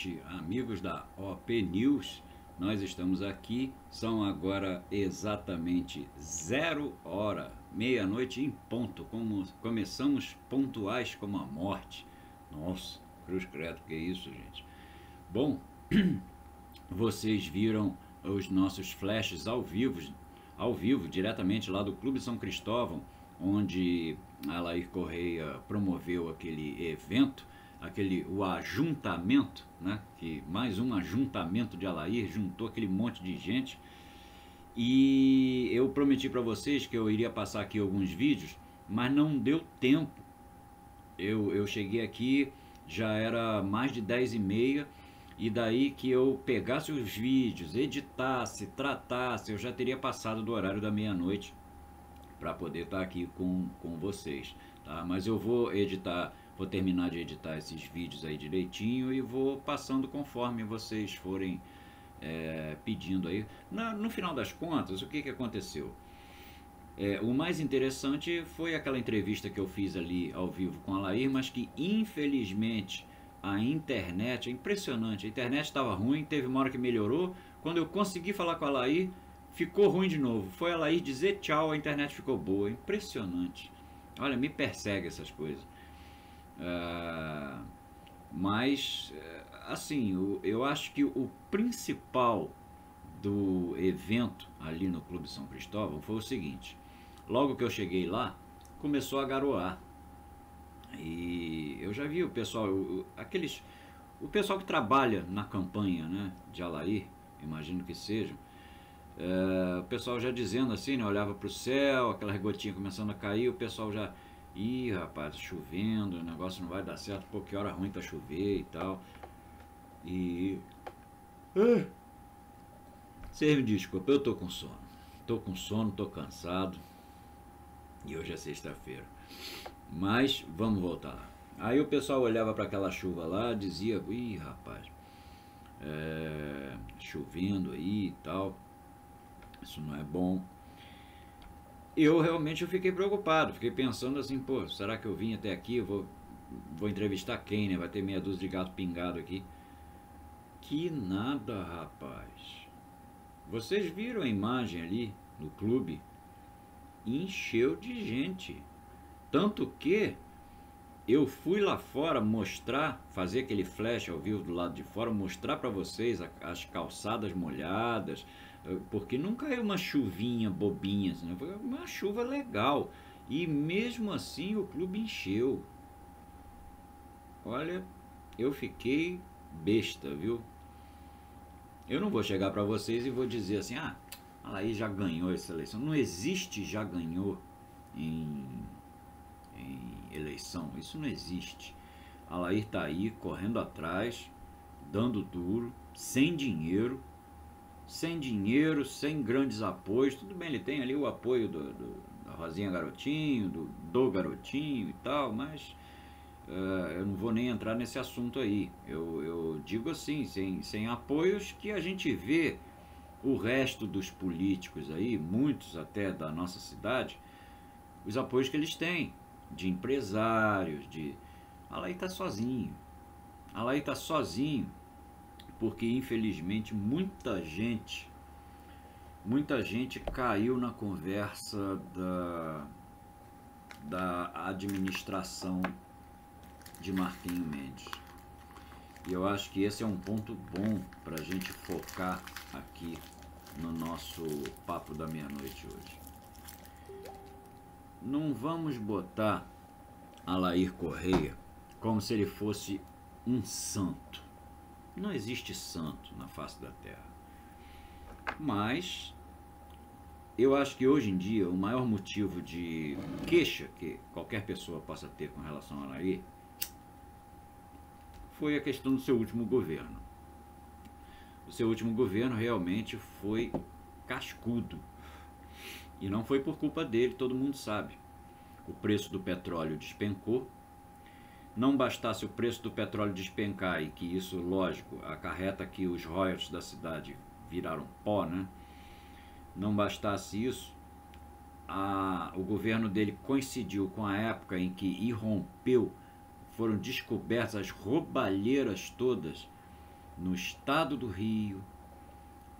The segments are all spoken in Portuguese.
noite, amigos da OP News. Nós estamos aqui, são agora exatamente 0h, meia-noite em ponto. Começamos pontuais como a morte. Nossa, cruz credo, que isso, gente. Bom, vocês viram os nossos flashes ao vivo, diretamente lá do Clube São Cristóvão, onde Alair Correia promoveu aquele evento, o ajuntamento, né? Que mais um ajuntamento de Alair, juntou aquele monte de gente. E eu prometi para vocês que eu iria passar aqui alguns vídeos, mas não deu tempo. Eu cheguei aqui, já era mais de 10h30, e daí que eu pegasse os vídeos, editasse, tratasse, eu já teria passado do horário da meia-noite para poder estar aqui com vocês, tá? Mas eu vou editar, vou terminar de editar esses vídeos aí direitinho e vou passando conforme vocês forem pedindo aí. No final das contas, o que aconteceu? O mais interessante foi aquela entrevista que eu fiz ali ao vivo com a Alair, mas que infelizmente a internet, é impressionante, a internet estava ruim, teve uma hora que melhorou, quando eu consegui falar com a Alair, ficou ruim de novo. Foi a Alair dizer tchau, a internet ficou boa. Impressionante. Olha, me persegue essas coisas. Mas, assim, eu acho que o principal do evento ali no Clube São Cristóvão foi o seguinte. Logo que eu cheguei lá, começou a garoar. E eu já vi o pessoal, o pessoal que trabalha na campanha, né, de Alair, imagino que sejam, o pessoal já dizendo assim, né, olhava para o céu, aquela gotinha começando a cair, o pessoal já, ih rapaz, tá chovendo, o negócio não vai dar certo, pô, que hora ruim tá chover e tal. E vocês me desculpa, eu tô com sono, tô cansado, e hoje é sexta-feira. Mas vamos voltar lá. Aí o pessoal olhava para aquela chuva lá, dizia, ih rapaz, chovendo aí e tal, isso não é bom. Eu realmente fiquei preocupado, fiquei pensando assim, pô, será que eu vim até aqui, eu vou entrevistar quem, né? Vai ter meia dúzia de gato pingado aqui. Que nada, rapaz. Vocês viram a imagem ali no clube? Encheu de gente. Tanto que eu fui lá fora mostrar, fazer aquele flash ao vivo do lado de fora, mostrar para vocês as calçadas molhadas, porque não caiu uma chuvinha bobinha, assim, foi uma chuva legal. E mesmo assim o clube encheu. Olha, eu fiquei besta, viu? Eu não vou chegar para vocês e vou dizer assim, ah, aí já ganhou essa eleição. Não existe já ganhou em eleição, isso não existe. A Alair está aí correndo atrás, dando duro, sem dinheiro, sem grandes apoios. Tudo bem, ele tem ali o apoio da Rosinha Garotinho, do Garotinho e tal, mas eu não vou nem entrar nesse assunto aí. Eu digo assim, sem apoios que a gente vê o resto dos políticos aí, muitos até da nossa cidade, os apoios que eles têm, de empresários, Alair está sozinho. Alair está sozinho porque infelizmente muita gente caiu na conversa da administração de Marquinho Mendes. E eu acho que esse é um ponto bom para a gente focar aqui no nosso papo da meia-noite hoje. Não vamos botar Alair Correia como se ele fosse um santo. Não existe santo na face da terra. Mas eu acho que hoje em dia o maior motivo de queixa que qualquer pessoa possa ter com relação a Alair foi a questão do seu último governo. O seu último governo realmente foi cascudo. E não foi por culpa dele, todo mundo sabe. O preço do petróleo despencou. Não bastasse o preço do petróleo despencar, e que isso, lógico, acarreta que os royalties da cidade viraram pó, né? Não bastasse isso, o governo dele coincidiu com a época em que irrompeu, foram descobertas as roubalheiras todas no estado do Rio,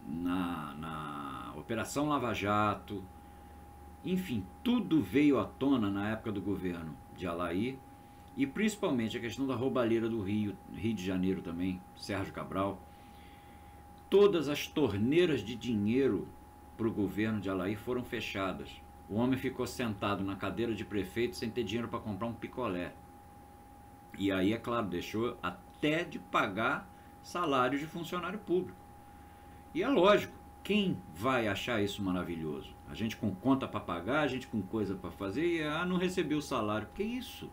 na Operação Lava Jato, enfim, tudo veio à tona na época do governo de Alair, e principalmente a questão da roubalheira do Rio de Janeiro também, Sérgio Cabral. Todas as torneiras de dinheiro para o governo de Alair foram fechadas. O homem ficou sentado na cadeira de prefeito sem ter dinheiro para comprar um picolé. E aí, é claro, deixou até de pagar salário de funcionário público. E é lógico, quem vai achar isso maravilhoso? A gente com conta para pagar, a gente com coisa para fazer, e não recebeu o salário. Que isso?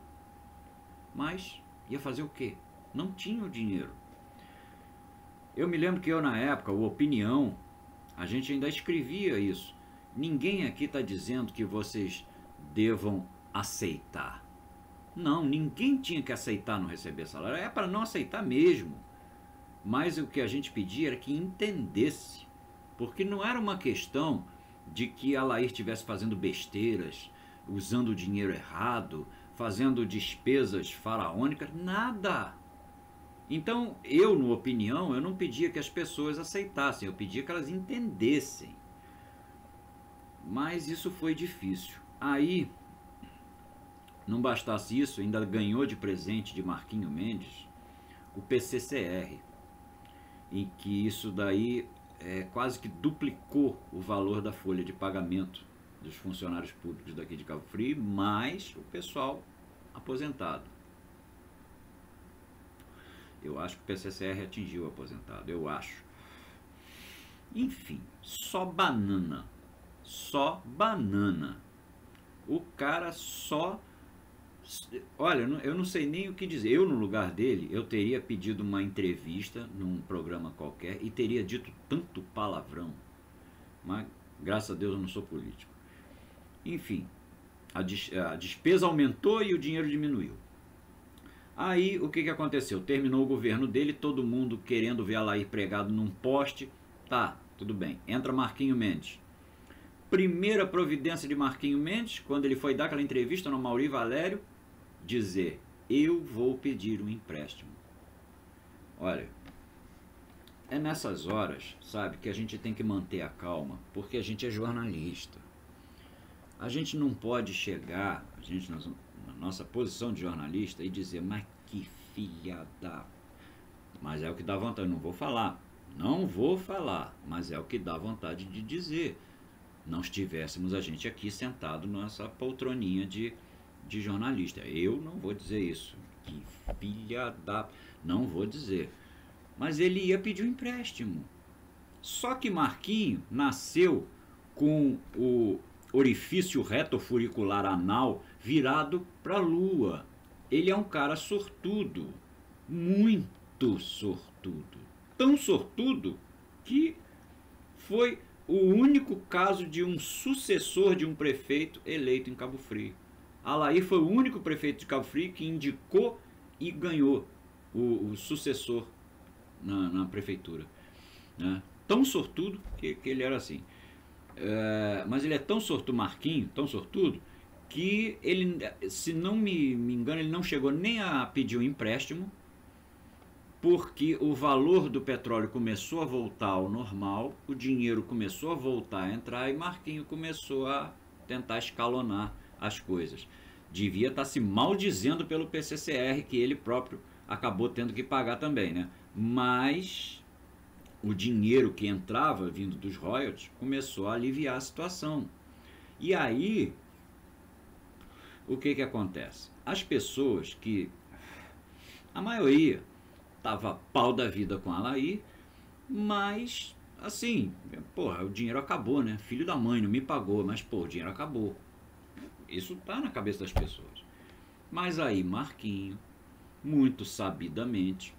Mas ia fazer o quê? Não tinha o dinheiro. Eu me lembro que eu, na época, o Opinião, a gente ainda escrevia isso. Ninguém aqui está dizendo que vocês devam aceitar. Não, ninguém tinha que aceitar não receber salário. É para não aceitar mesmo. Mas o que a gente pedia era que entendesse. Porque não era uma questão de que Alair estivesse fazendo besteiras, usando o dinheiro errado, fazendo despesas faraônicas, nada. Então, eu, no Opinião, eu não pedia que as pessoas aceitassem, eu pedia que elas entendessem. Mas isso foi difícil. Aí, não bastasse isso, ainda ganhou de presente de Marquinho Mendes o PCCR, em que isso daí quase que duplicou o valor da folha de pagamento dos funcionários públicos daqui de Cabo Frio, mais o pessoal aposentado. Eu acho que o PCCR atingiu o aposentado, eu acho. Enfim, só banana. Só banana. O cara só... Olha, eu não sei nem o que dizer. Eu, no lugar dele, eu teria pedido uma entrevista num programa qualquer e teria dito tanto palavrão. Mas, graças a Deus, eu não sou político. Enfim, a despesa aumentou e o dinheiro diminuiu. Aí, o que aconteceu? Terminou o governo dele, todo mundo querendo ver Alair pregado num poste. Tá, tudo bem. Entra Marquinho Mendes. Primeira providência de Marquinho Mendes, quando ele foi dar aquela entrevista no Mauri Valério, dizer: eu vou pedir um empréstimo. Olha, é nessas horas, sabe, que a gente tem que manter a calma, porque a gente é jornalista. A gente não pode chegar, a gente na nossa posição de jornalista, e dizer: mas que filha da... Mas é o que dá vontade, não vou falar, mas é o que dá vontade de dizer. Não estivéssemos a gente aqui sentado nessa poltroninha de jornalista. Eu não vou dizer isso. Que filha da... Não vou dizer. Mas ele ia pedir um empréstimo. Só que Marquinho nasceu com o orifício retofuricular anal virado para a lua. Ele é um cara sortudo. Muito sortudo. Tão sortudo que foi o único caso de um sucessor de um prefeito eleito em Cabo Frio. Alair foi o único prefeito de Cabo Frio que indicou e ganhou o sucessor na prefeitura, né? Tão sortudo que ele era assim. Mas ele é tão sortudo, Marquinho, tão sortudo, que ele, se não me engano, ele não chegou nem a pedir um empréstimo, porque o valor do petróleo começou a voltar ao normal, o dinheiro começou a voltar a entrar e Marquinho começou a tentar escalonar as coisas. Devia estar se maldizendo pelo PCCR, que ele próprio acabou tendo que pagar também, né? Mas o dinheiro que entrava vindo dos royalties começou a aliviar a situação. E aí, o que acontece? As pessoas que, a maioria, tava pau da vida com a Alair, mas, assim, porra, o dinheiro acabou, né? Filho da mãe, não me pagou, mas, pô, o dinheiro acabou. Isso tá na cabeça das pessoas. Mas aí, Marquinho, muito sabidamente,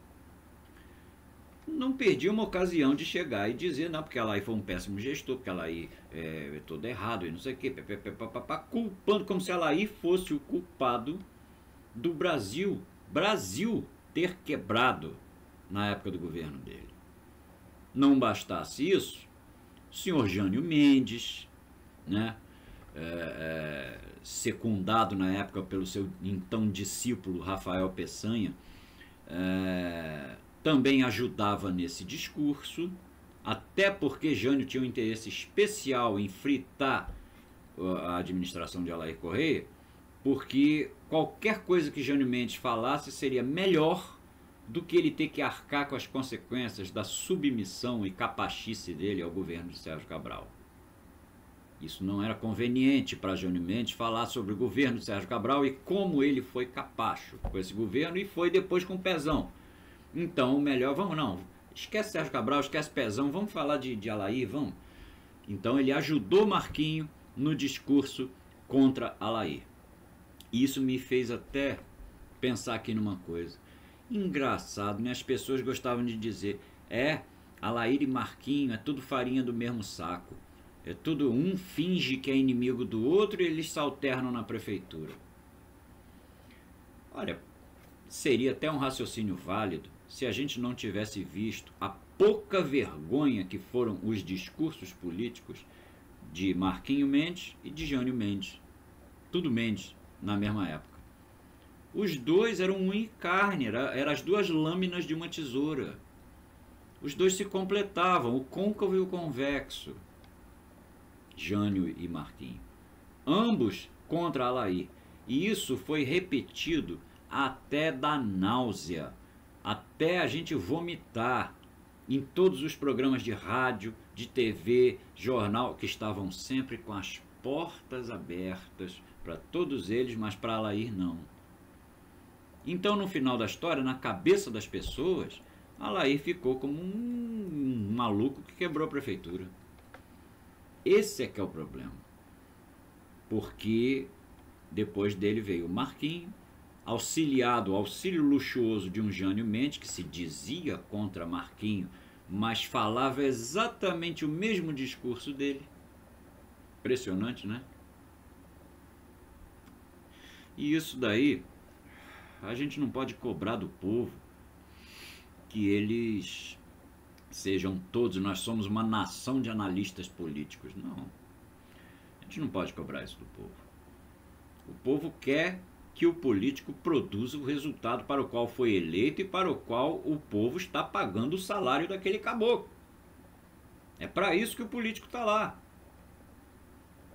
não perdia uma ocasião de chegar e dizer: não, porque a Alair foi um péssimo gestor, porque a Alair é todo errado e não sei o quê, culpando como se a Alair fosse o culpado do Brasil ter quebrado na época do governo dele. Não bastasse isso, o senhor Jânio Mendes, né, secundado na época pelo seu então discípulo Rafael Peçanha, também ajudava nesse discurso, até porque Jânio tinha um interesse especial em fritar a administração de Alair Correia, porque qualquer coisa que Jânio Mendes falasse seria melhor do que ele ter que arcar com as consequências da submissão e capachice dele ao governo de Sérgio Cabral. Isso não era conveniente para Jânio Mendes falar sobre o governo de Sérgio Cabral e como ele foi capacho com esse governo e foi depois com Pezão. Então, o melhor, vamos não, esquece Sérgio Cabral, esquece Pezão, vamos falar de Alair, vamos. Então ele ajudou Marquinho no discurso contra Alair. Isso me fez até pensar aqui numa coisa. Engraçado, né? As pessoas gostavam de dizer, Alair e Marquinho é tudo farinha do mesmo saco. É tudo, um finge que é inimigo do outro e eles se alternam na prefeitura. Olha, seria até um raciocínio válido se a gente não tivesse visto a pouca vergonha que foram os discursos políticos de Marquinho Mendes e de Jânio Mendes. Tudo Mendes, na mesma época. Os dois eram unha e carne, eram as duas lâminas de uma tesoura. Os dois se completavam, o côncavo e o convexo. Jânio e Marquinho. Ambos contra Alair. E isso foi repetido até da náusea, até a gente vomitar em todos os programas de rádio, de TV, jornal, que estavam sempre com as portas abertas para todos eles, mas para Alair não. Então, no final da história, na cabeça das pessoas, Alair ficou como um maluco que quebrou a prefeitura. Esse é que é o problema. Porque depois dele veio o Marquinho, auxiliado, auxílio luxuoso de um Jânio Mendes, que se dizia contra Marquinho, mas falava exatamente o mesmo discurso dele. Impressionante, né? E isso daí, a gente não pode cobrar do povo que eles sejam todos, nós somos uma nação de analistas políticos. Não. A gente não pode cobrar isso do povo. O povo quer que o político produza o resultado para o qual foi eleito e para o qual o povo está pagando o salário daquele caboclo. É para isso que o político está lá.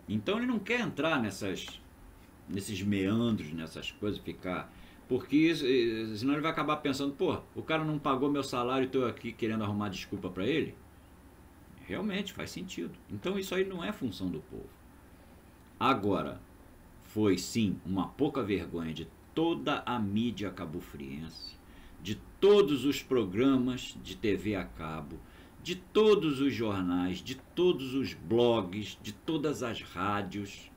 Então ele não quer entrar nesses meandros, nessas coisas, ficar... Porque senão ele vai acabar pensando, pô, o cara não pagou meu salário e estou aqui querendo arrumar desculpa para ele. Realmente faz sentido. Então isso aí não é função do povo. Agora, foi sim uma pouca vergonha de toda a mídia cabofriense, de todos os programas de TV a cabo, de todos os jornais, de todos os blogs, de todas as rádios.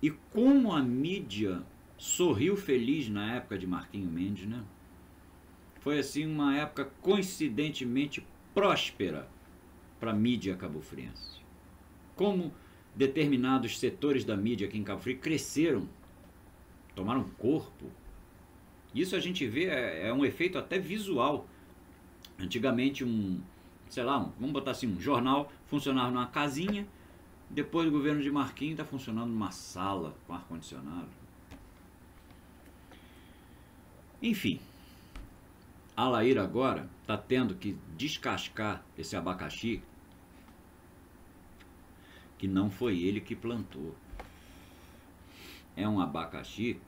E como a mídia sorriu feliz na época de Marquinho Mendes, né? Foi assim uma época coincidentemente próspera para a mídia cabofriense. Como determinados setores da mídia aqui em Cabo Frio cresceram, tomaram corpo. Isso a gente vê, é um efeito até visual. Antigamente vamos botar assim, um jornal funcionava numa casinha, depois do governo de Marquinhos está funcionando numa sala com ar-condicionado. Enfim, Alair agora está tendo que descascar esse abacaxi que não foi ele que plantou. É um abacaxi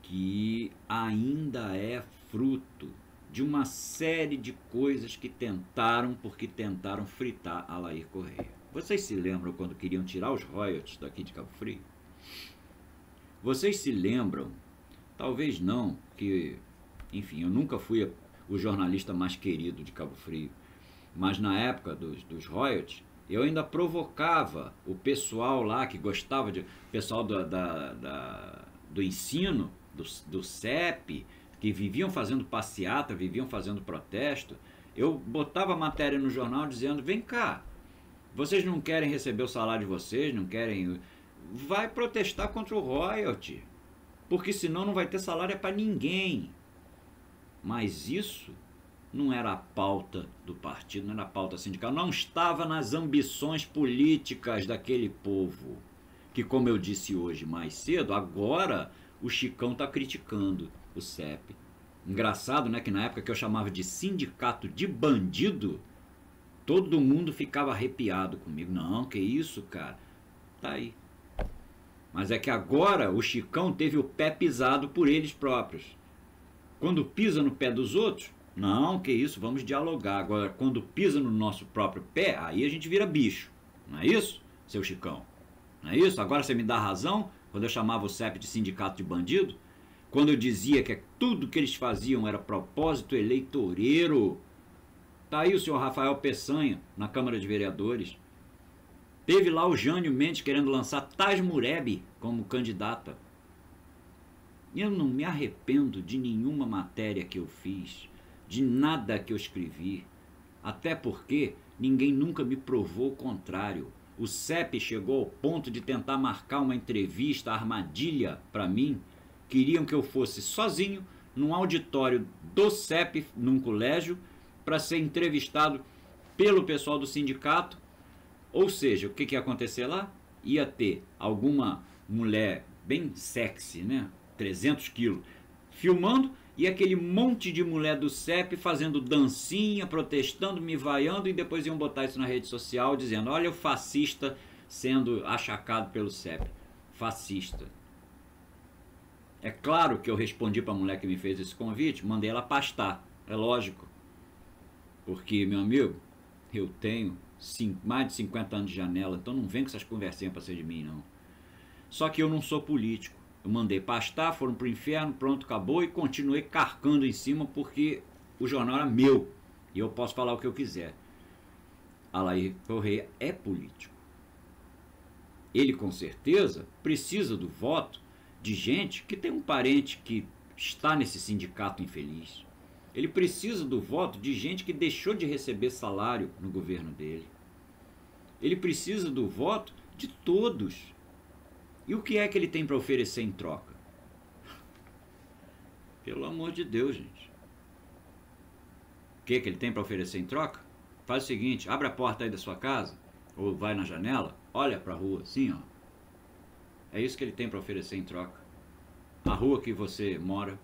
que ainda é fruto de uma série de coisas que tentaram fritar Alair Correia. Vocês se lembram quando queriam tirar os royalties daqui de Cabo Frio? Vocês se lembram, talvez não, que, enfim, eu nunca fui o jornalista mais querido de Cabo Frio, mas na época dos royalties, eu ainda provocava o pessoal lá que gostava o pessoal do ensino, do CEP, que viviam fazendo passeata, viviam fazendo protesto. Eu botava matéria no jornal dizendo, vem cá, vocês não querem receber o salário de vocês, não querem... Vai protestar contra o royalty, porque senão não vai ter salário para ninguém. Mas isso não era a pauta do partido, não era a pauta sindical, não estava nas ambições políticas daquele povo, que, como eu disse hoje mais cedo, agora o Chicão está criticando o CEP. Engraçado, né, que na época que eu chamava de sindicato de bandido, todo mundo ficava arrepiado comigo. Não, que isso, cara? Tá aí. Mas é que agora o Chicão teve o pé pisado por eles próprios. Quando pisa no pé dos outros, não, que isso, vamos dialogar. Agora, quando pisa no nosso próprio pé, aí a gente vira bicho. Não é isso, seu Chicão? Não é isso? Agora você me dá razão quando eu chamava o CEP de sindicato de bandido? Quando eu dizia que tudo que eles faziam era propósito eleitoreiro. Tá aí o senhor Rafael Peçanha, na Câmara de Vereadores. Teve lá o Jânio Mendes querendo lançar Taz Mureb como candidata. Eu não me arrependo de nenhuma matéria que eu fiz, de nada que eu escrevi. Até porque ninguém nunca me provou o contrário. O CEP chegou ao ponto de tentar marcar uma entrevista armadilha para mim. Queriam que eu fosse sozinho num auditório do CEP, num colégio, para ser entrevistado pelo pessoal do sindicato. Ou seja, o que ia acontecer lá? Ia ter alguma mulher bem sexy, né? 300 quilos, filmando, e aquele monte de mulher do CEP fazendo dancinha, protestando, me vaiando, e depois iam botar isso na rede social dizendo: olha o fascista sendo achacado pelo CEP. Fascista. É claro que eu respondi para a mulher que me fez esse convite, mandei ela pastar, é lógico. Porque, meu amigo, eu tenho mais de 50 anos de janela, então não vem com essas conversinhas para ser de mim, não. Só que eu não sou político. Eu mandei pastar, foram pro inferno, pronto, acabou, e continuei carcando em cima porque o jornal era meu e eu posso falar o que eu quiser. Alair Correia é político. Ele com certeza precisa do voto de gente que tem um parente que está nesse sindicato infeliz. Ele precisa do voto de gente que deixou de receber salário no governo dele. Ele precisa do voto de todos. E o que é que ele tem para oferecer em troca? Pelo amor de Deus, gente. O que é que ele tem para oferecer em troca? Faz o seguinte, abre a porta aí da sua casa, ou vai na janela, olha para a rua assim, ó. É isso que ele tem para oferecer em troca. A rua que você mora,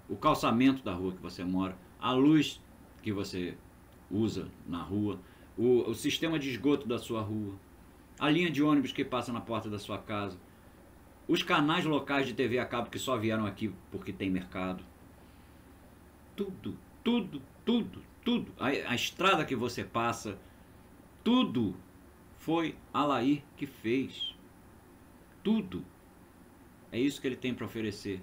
o calçamento da rua que você mora, a luz que você usa na rua, o sistema de esgoto da sua rua, a linha de ônibus que passa na porta da sua casa, os canais locais de TV a cabo que só vieram aqui porque tem mercado. Tudo, tudo, tudo, tudo. A estrada que você passa, tudo foi Alair que fez. Tudo. É isso que ele tem para oferecer.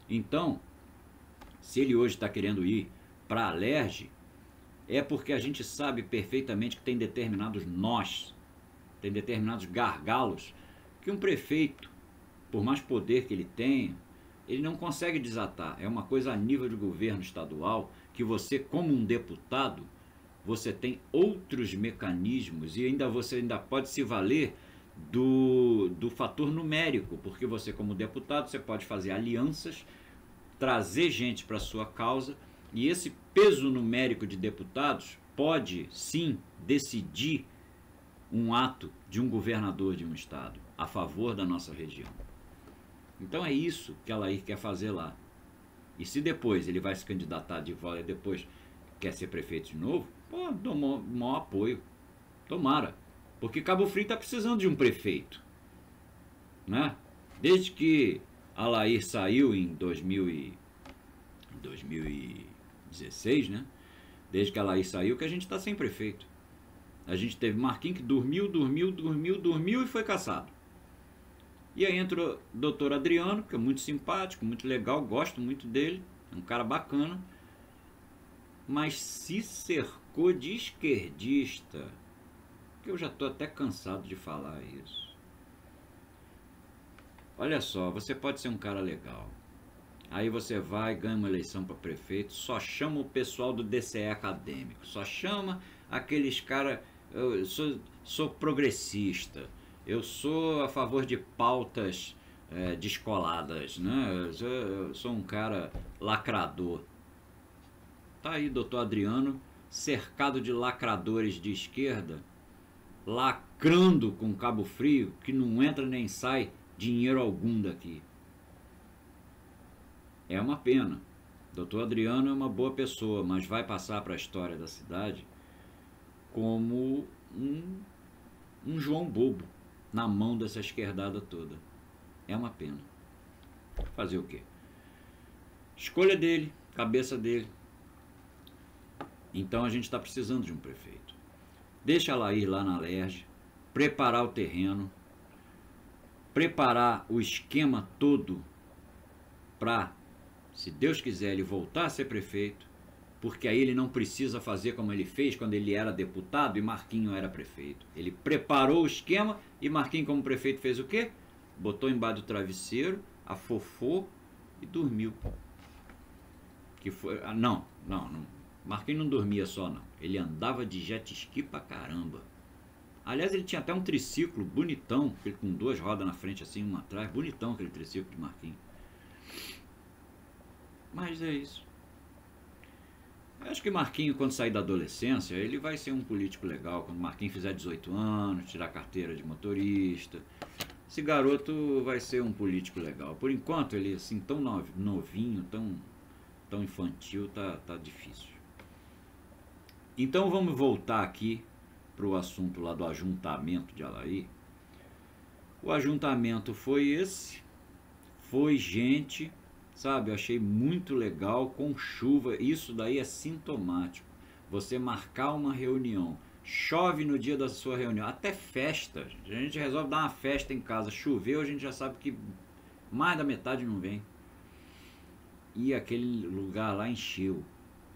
Então, se ele hoje está querendo ir para a Alerj, é porque a gente sabe perfeitamente que tem determinados nós, tem determinados gargalos que um prefeito, por mais poder que ele tenha, ele não consegue desatar. É uma coisa a nível de governo estadual que você, como um deputado, você tem outros mecanismos e você ainda pode se valer do fator numérico, porque você, como deputado, você pode fazer alianças, trazer gente para a sua causa, e esse peso numérico de deputados pode sim decidir um ato de um governador de um estado a favor da nossa região. Então é isso que Alair quer fazer lá. E se depois ele vai se candidatar de volta e depois quer ser prefeito de novo, pô, dou maior apoio. Tomara. Porque Cabo Frio está precisando de um prefeito, né? Desde que Alair saiu em 2016, né? Desde que Alair saiu que a gente está sem prefeito. A gente teve Marquinhos que dormiu e foi cassado. E aí entrou o doutor Adriano, que é muito simpático, muito legal, gosto muito dele, é um cara bacana, mas se cercou de esquerdista, que eu já estou até cansado de falar isso. Olha só, você pode ser um cara legal, aí você vai, ganha uma eleição para prefeito, só chama o pessoal do DCE acadêmico, só chama aqueles caras, eu sou progressista, eu sou a favor de pautas descoladas, né? Eu sou um cara lacrador. Tá aí, doutor Adriano, cercado de lacradores de esquerda, lacrando com Cabo Frio, que não entra nem sai dinheiro algum daqui. É uma pena. Doutor Adriano é uma boa pessoa, mas vai passar para a história da cidade como um João Bobo na mão dessa esquerdada toda. É uma pena. Fazer o quê? Escolha dele, cabeça dele. Então a gente está precisando de um prefeito. Deixa ela ir lá na Alerj, preparar o terreno, preparar o esquema todo para, se Deus quiser, ele voltar a ser prefeito, porque aí ele não precisa fazer como ele fez quando ele era deputado e Marquinho era prefeito. Ele preparou o esquema e Marquinho, como prefeito, fez o quê? Botou embaixo do travesseiro, afofou e dormiu. Que foi, não. Marquinho não dormia só, não. Ele andava de jet ski pra caramba. Aliás, ele tinha até um triciclo bonitão, com 2 rodas na frente, assim, uma atrás. Bonitão aquele triciclo de Marquinho. Mas é isso. Eu acho que Marquinho, quando sair da adolescência, ele vai ser um político legal. Quando Marquinho fizer 18 anos, tirar carteira de motorista. Esse garoto vai ser um político legal. Por enquanto, ele assim, tão novinho, tão infantil, tá difícil. Então vamos voltar aqui para o assunto lá do ajuntamento de Alaí. O ajuntamento foi esse, foi gente, sabe, eu achei muito legal, com chuva. Isso daí é sintomático. Você marcar uma reunião, chove no dia da sua reunião, até festa, a gente resolve dar uma festa em casa, choveu, a gente já sabe que mais da metade não vem. E aquele lugar lá encheu,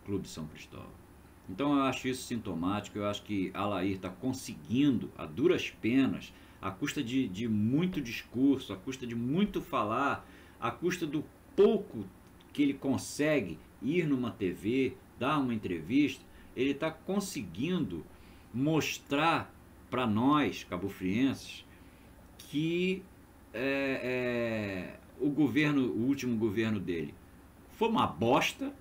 Clube São Cristóvão. Então eu acho isso sintomático. Eu acho que Alair está conseguindo, a duras penas, à custa de muito discurso, à custa de muito falar, à custa do pouco que ele consegue ir numa TV, dar uma entrevista, ele está conseguindo mostrar para nós, cabofrienses, que o último governo dele foi uma bosta,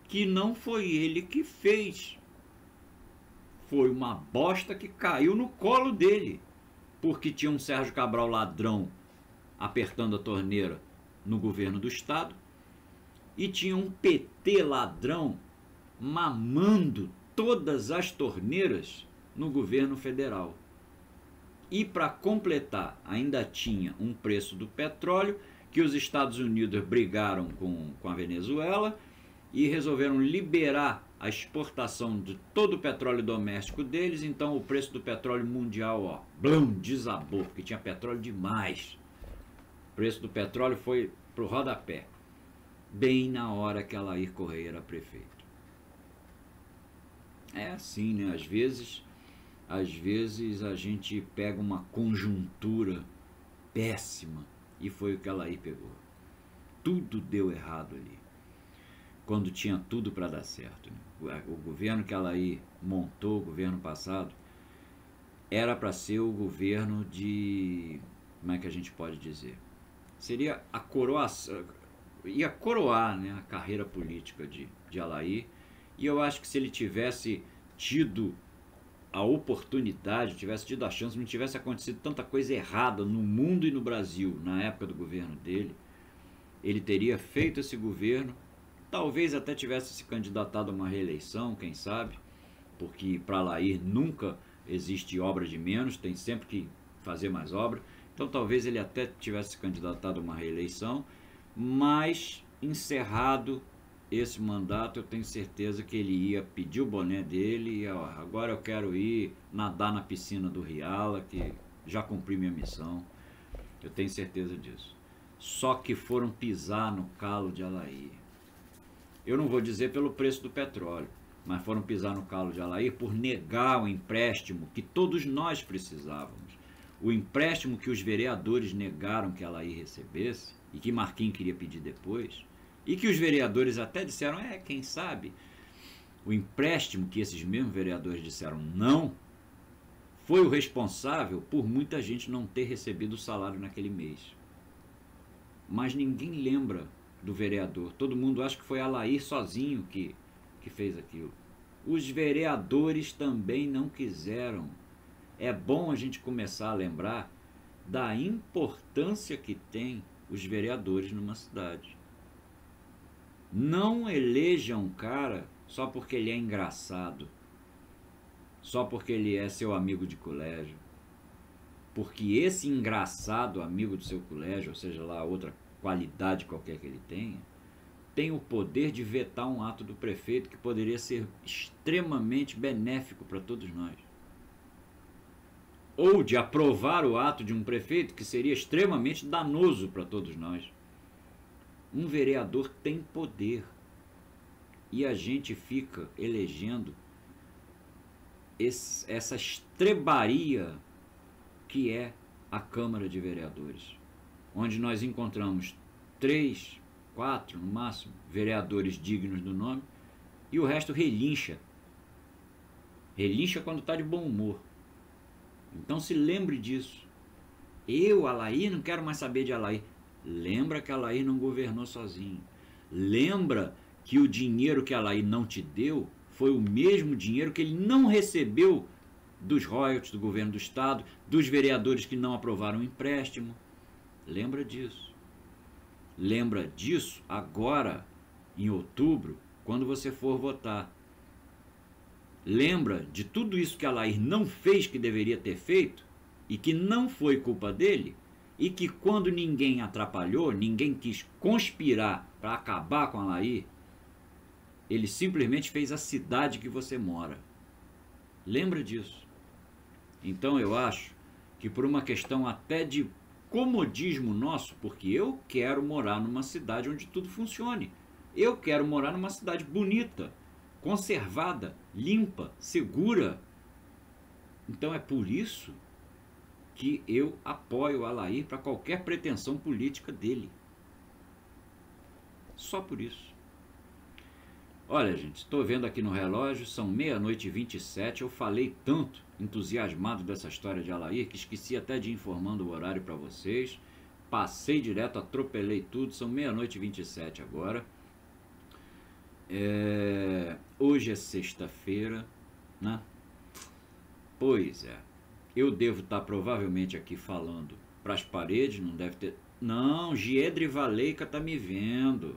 que não foi ele que fez. Foi uma bosta que caiu no colo dele, porque tinha um Sérgio Cabral ladrão apertando a torneira no governo do estado e tinha um PT ladrão mamando todas as torneiras no governo federal. E para completar, ainda tinha um preço do petróleo que os Estados Unidos brigaram com a Venezuela e resolveram liberar a exportação de todo o petróleo doméstico deles. Então o preço do petróleo mundial, desabou, porque tinha petróleo demais. O preço do petróleo foi pro rodapé, bem na hora que Alair Correia era prefeito. É assim, né? Às vezes a gente pega uma conjuntura péssima, e foi o que Alair pegou. Tudo deu errado ali, quando tinha tudo para dar certo. O governo que Alair montou, o governo passado, era para ser o governo de... como é que a gente pode dizer? Seria a coroação, ia coroar, né, a carreira política de Alair. E eu acho que se ele tivesse tido a oportunidade, tivesse tido a chance, não tivesse acontecido tanta coisa errada no mundo e no Brasil na época do governo dele, ele teria feito esse governo. Talvez até tivesse se candidatado a uma reeleição, quem sabe, porque para Alair nunca existe obra de menos, tem sempre que fazer mais obra. Então talvez ele até tivesse se candidatado a uma reeleição, mas encerrado esse mandato, eu tenho certeza que ele ia pedir o boné dele e agora eu quero ir nadar na piscina do Riala, que já cumpri minha missão. Eu tenho certeza disso. Só que foram pisar no calo de Alair. Eu não vou dizer pelo preço do petróleo, mas foram pisar no calo de Alair por negar o empréstimo que todos nós precisávamos. O empréstimo que os vereadores negaram que Alair recebesse e que Marquinhos queria pedir depois, e que os vereadores até disseram, quem sabe, o empréstimo que esses mesmos vereadores disseram não, foi o responsável por muita gente não ter recebido o salário naquele mês. Mas ninguém lembra do vereador. Todo mundo acha que foi Alair sozinho que fez aquilo. Os vereadores também não quiseram. É bom a gente começar a lembrar da importância que tem os vereadores numa cidade. Não eleja um cara só porque ele é engraçado, só porque ele é seu amigo de colégio. Porque esse engraçado amigo do seu colégio, ou seja lá, outra qualidade qualquer que ele tenha, tem o poder de vetar um ato do prefeito que poderia ser extremamente benéfico para todos nós. Ou de aprovar o ato de um prefeito que seria extremamente danoso para todos nós. Um vereador tem poder. E a gente fica elegendo essa estrebaria que é a Câmara de Vereadores, onde nós encontramos 3, 4 no máximo vereadores dignos do nome e o resto relincha. Relincha quando está de bom humor. Então se lembre disso. Eu, Alair, não quero mais saber de Alair. Lembra que Alair não governou sozinho. Lembra que o dinheiro que Alair não te deu foi o mesmo dinheiro que ele não recebeu dos royalties do governo do estado, dos vereadores que não aprovaram o empréstimo. Lembra disso. Lembra disso agora, em outubro, quando você for votar. Lembra de tudo isso que Alair não fez que deveria ter feito e que não foi culpa dele e que quando ninguém atrapalhou, ninguém quis conspirar para acabar com Alair, ele simplesmente fez a cidade que você mora. Lembra disso. Então eu acho que por uma questão até de comodismo nosso, porque eu quero morar numa cidade onde tudo funcione. Eu quero morar numa cidade bonita, conservada, limpa, segura. Então é por isso que eu apoio o Alair para qualquer pretensão política dele. Só por isso. Olha, gente, estou vendo aqui no relógio, são 00h27. Eu falei tanto, entusiasmado dessa história de Alair, que esqueci até de informando o horário para vocês. Passei direto, atropelei tudo, são 00h27 agora. Hoje é sexta-feira, né? Pois é. Eu devo estar provavelmente aqui falando para as paredes, não deve ter... Não, Giedre Valeica tá me vendo.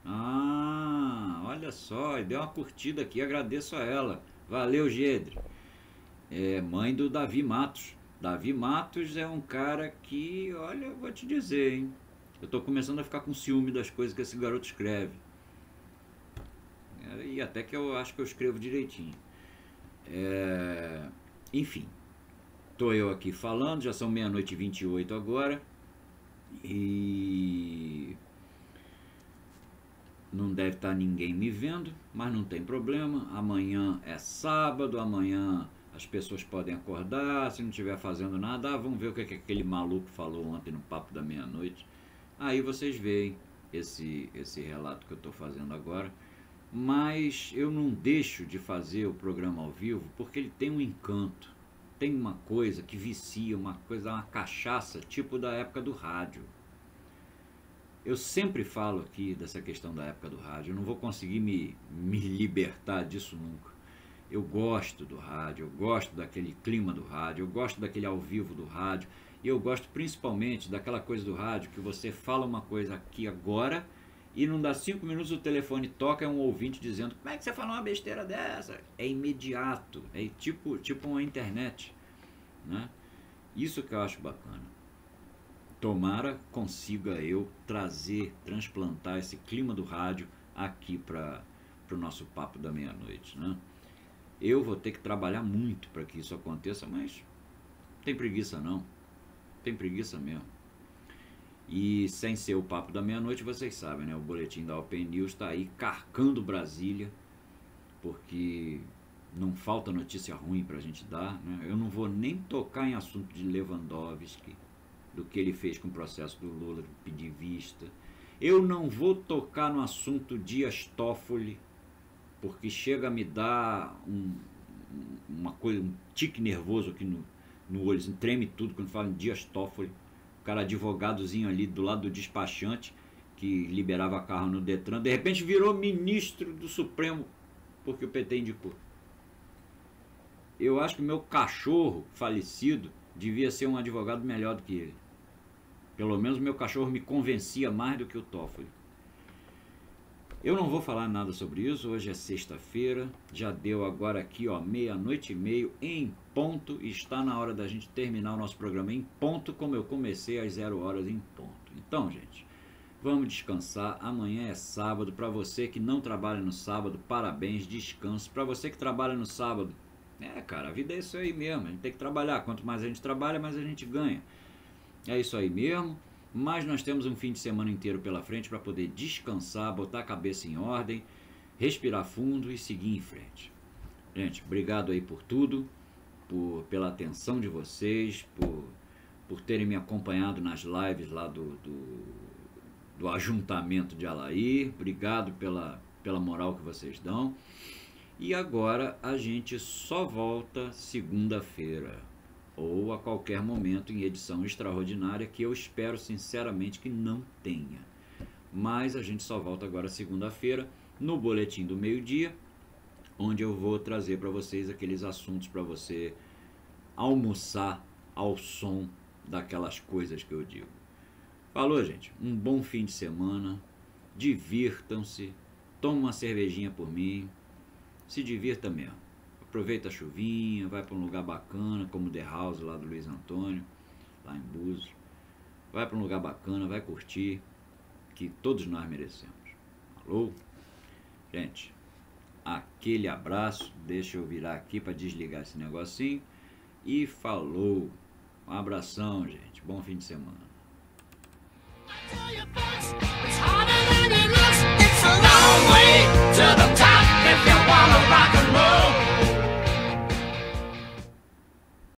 Ah, olha só, deu uma curtida aqui, agradeço a ela. Valeu, Giedre. É mãe do Davi Matos. Davi Matos é um cara que, olha, eu vou te dizer, hein? Eu tô começando a ficar com ciúme das coisas que esse garoto escreve. E até que eu acho que eu escrevo direitinho. Enfim, tô eu aqui falando, já são 00h28 agora. E não deve estar ninguém me vendo, mas não tem problema. Amanhã é sábado, amanhã as pessoas podem acordar, se não estiver fazendo nada, vamos ver o que aquele maluco falou ontem no papo da meia-noite. Aí vocês veem esse relato que eu estou fazendo agora. Mas eu não deixo de fazer o programa ao vivo porque ele tem um encanto, tem uma coisa que vicia, uma cachaça, tipo da época do rádio. Eu sempre falo aqui dessa questão da época do rádio, eu não vou conseguir me libertar disso nunca. Eu gosto do rádio, eu gosto daquele clima do rádio, eu gosto daquele ao vivo do rádio, e eu gosto principalmente daquela coisa do rádio que você fala uma coisa aqui agora e não dá 5 minutos o telefone toca, é um ouvinte dizendo: como é que você falou uma besteira dessa? É imediato, é tipo uma internet, né? Isso que eu acho bacana. Tomara consiga eu transplantar esse clima do rádio aqui para o nosso papo da meia-noite, né? Eu vou ter que trabalhar muito para que isso aconteça, mas tem preguiça não, tem preguiça mesmo. E sem ser o papo da meia-noite, vocês sabem, né? O boletim da Open News está aí carcando Brasília, porque não falta notícia ruim para a gente dar, né? Eu não vou nem tocar em assunto de Lewandowski, do que ele fez com o processo do Lula, de pedir vista. Eu não vou tocar no assunto Dias Toffoli, porque chega a me dar uma coisa, um tique nervoso aqui no olho, assim, treme tudo quando fala em Dias Toffoli. O cara advogadozinho ali do lado do despachante, que liberava carro no Detran, de repente virou ministro do Supremo, porque o PT indicou. Eu acho que o meu cachorro falecido devia ser um advogado melhor do que ele. Pelo menos meu cachorro me convencia mais do que o Toffoli. Eu não vou falar nada sobre isso, hoje é sexta-feira, já deu agora aqui, ó, 00:30 em ponto, está na hora da gente terminar o nosso programa em ponto, como eu comecei às 00h em ponto. Então, gente, vamos descansar, amanhã é sábado, para você que não trabalha no sábado, parabéns, descanso. Para você que trabalha no sábado, cara, a vida é isso aí mesmo, a gente tem que trabalhar, quanto mais a gente trabalha, mais a gente ganha. É isso aí mesmo. Mas nós temos um fim de semana inteiro pela frente para poder descansar, botar a cabeça em ordem, respirar fundo e seguir em frente. Gente, obrigado aí por tudo, pela atenção de vocês, por terem me acompanhado nas lives lá do ajuntamento de Alaí. Obrigado pela moral que vocês dão. E agora a gente só volta segunda-feira, ou a qualquer momento em edição extraordinária, que eu espero sinceramente que não tenha. Mas a gente só volta agora segunda-feira, no Boletim do Meio-Dia, onde eu vou trazer para vocês aqueles assuntos para você almoçar ao som daquelas coisas que eu digo. Falou, gente? Um bom fim de semana, divirtam-se, toma uma cervejinha por mim, se divirta mesmo. Aproveita a chuvinha, vai para um lugar bacana, como The House lá do Luiz Antônio, lá em Búzios. Vai para um lugar bacana, vai curtir, que todos nós merecemos. Falou? Gente, aquele abraço, deixa eu virar aqui para desligar esse negocinho. E falou. Um abração, gente. Bom fim de semana. It's harder than it looks. It's a long way to the top if you wanna rock and roll.